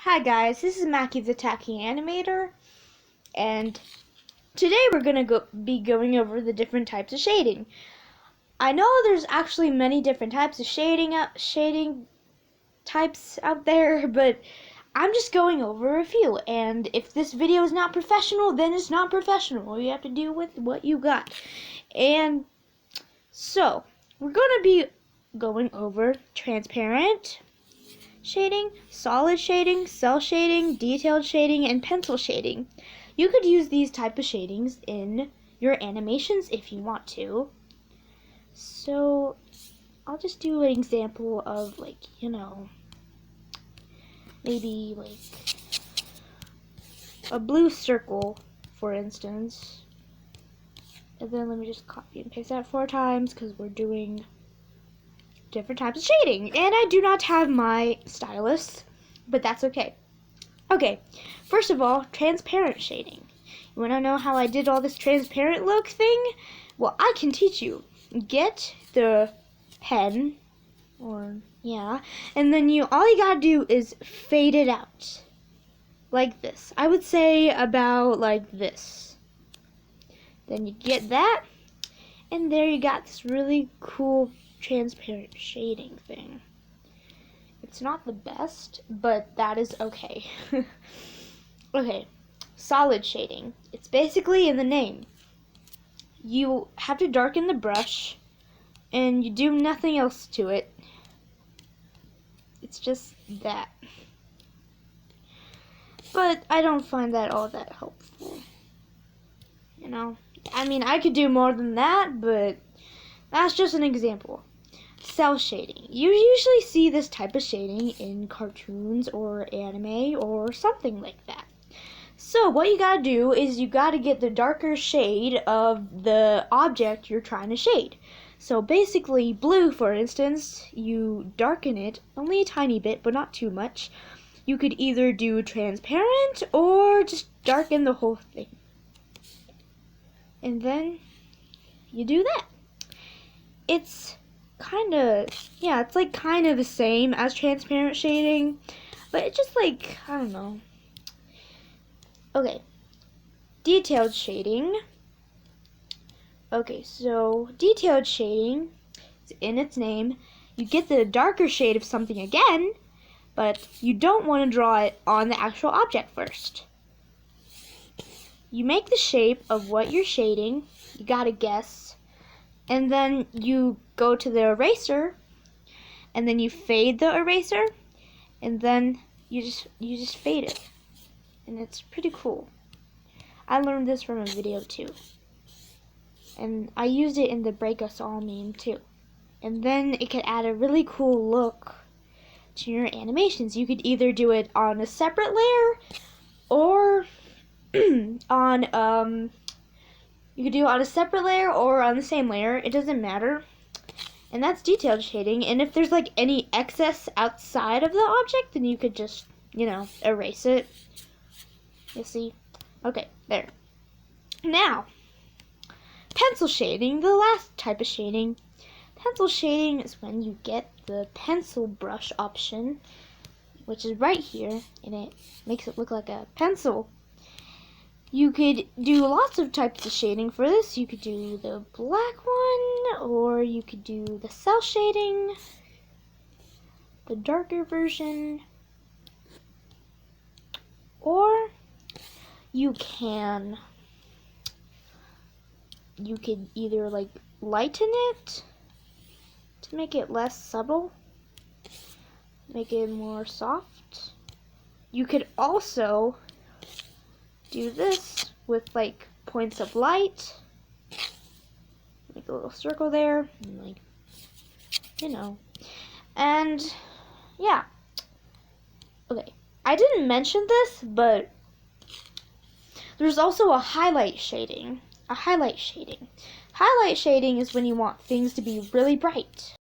Hi guys, this is Mackie the Tacky Animator, and today we're going to be going over the different types of shading. I know there's actually many different types of shading types out there, but I'm just going over a few, and if this video is not professional, then it's not professional. You have to deal with what you got. And so, we're going to be going over transparent shading, solid shading, cell shading, detailed shading, and pencil shading. You could use these type of shadings in your animations if you want to. So I'll just do an example of maybe like a blue circle, for instance. And then let me just copy and paste that 4 times because we're doing different types of shading. And I do not have my stylus, but that's okay. Okay, first of all, transparent shading. You want to know how I did all this transparent look thing? Well, I can teach you. Get the pen, and then all you gotta do is fade it out. Like this. I would say about like this. Then you get that, and there you got this really cool transparent shading thing. It's not the best, but that is okay. Okay, solid shading. It's basically in the name. You have to darken the brush, and you do nothing else to it. It's just that. But I don't find that all that helpful. I mean, I could do more than that, but that's just an example. Cell shading. You usually see this type of shading in cartoons or anime or something like that. So what you gotta do is you gotta get the darker shade of the object you're trying to shade. So basically blue, for instance, you darken it only a tiny bit, but not too much. You could either do transparent or just darken the whole thing. And then you do that. It's kind of the same as transparent shading, but it's just like, I don't know. Okay, detailed shading. Okay, so detailed shading is in its name. You get the darker shade of something again, but you don't want to draw it on the actual object first. You make the shape of what you're shading, you gotta guess, and then you go to the eraser, and then you fade the eraser, and then you just fade it. And it's pretty cool. I learned this from a video too. And I used it in the Break Us All meme too. And then it could add a really cool look to your animations. You could either do it on a separate layer or on you could do it on a separate layer or on the same layer. It doesn't matter. And that's detailed shading. And if there's like any excess outside of the object, then you could just, erase it. You see? Okay, there. Now, pencil shading, the last type of shading. Pencil shading is when you get the pencil brush option, which is right here, and it makes it look like a pencil. You could do lots of types of shading for this. You could do the black one, or you could do the cell shading, the darker version, or you could either like lighten it to make it less subtle, make it more soft. You could also do this with like points of light, make a little circle there, and and yeah. Okay, I didn't mention this, but there's also a highlight shading. Highlight shading is when you want things to be really bright.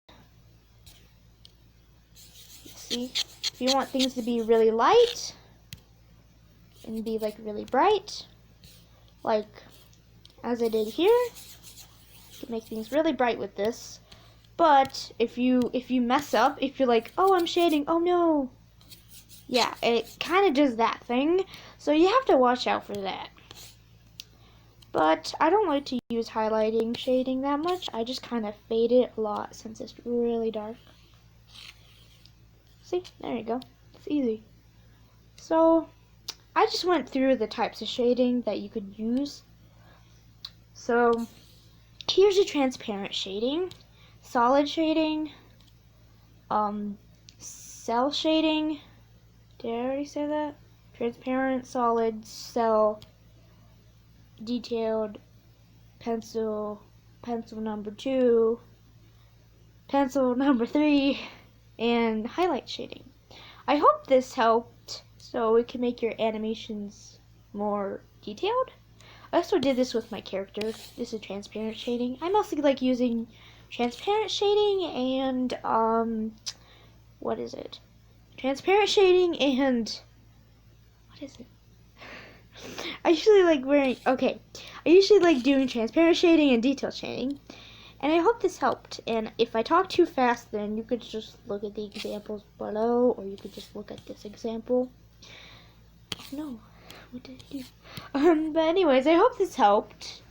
See, if you want things to be really light and be like really bright, like as I did here, you can make things really bright with this. But if you mess up, if you're like, oh, I'm shading, oh no, yeah, it kind of does that thing. So you have to watch out for that. But I don't like to use highlighting shading that much. I just kind of fade it a lot since it's really dark. See, there you go. It's easy. So I just went through the types of shading that you could use. So here's a transparent shading, solid shading, cell shading. Did I already say that? Transparent, solid, cell, detailed, pencil, pencil number 2, pencil number 3, and highlight shading. I hope this helped so we can make your animations more detailed. I also did this with my character. This is transparent shading. I mostly like using transparent shading and what is it? Transparent shading and what is it? I usually like doing transparent shading and detail shading. And I hope this helped. And if I talk too fast, then you could just look at the examples below, or you could just look at this example. No, what did I do? But anyways, I hope this helped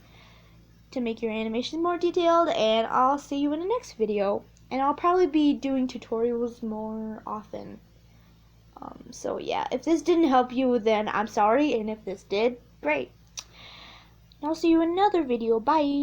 to make your animation more detailed, and I'll see you in the next video. And I'll probably be doing tutorials more often. So yeah, if this didn't help you, then I'm sorry, and if this did, great. And I'll see you in another video. Bye!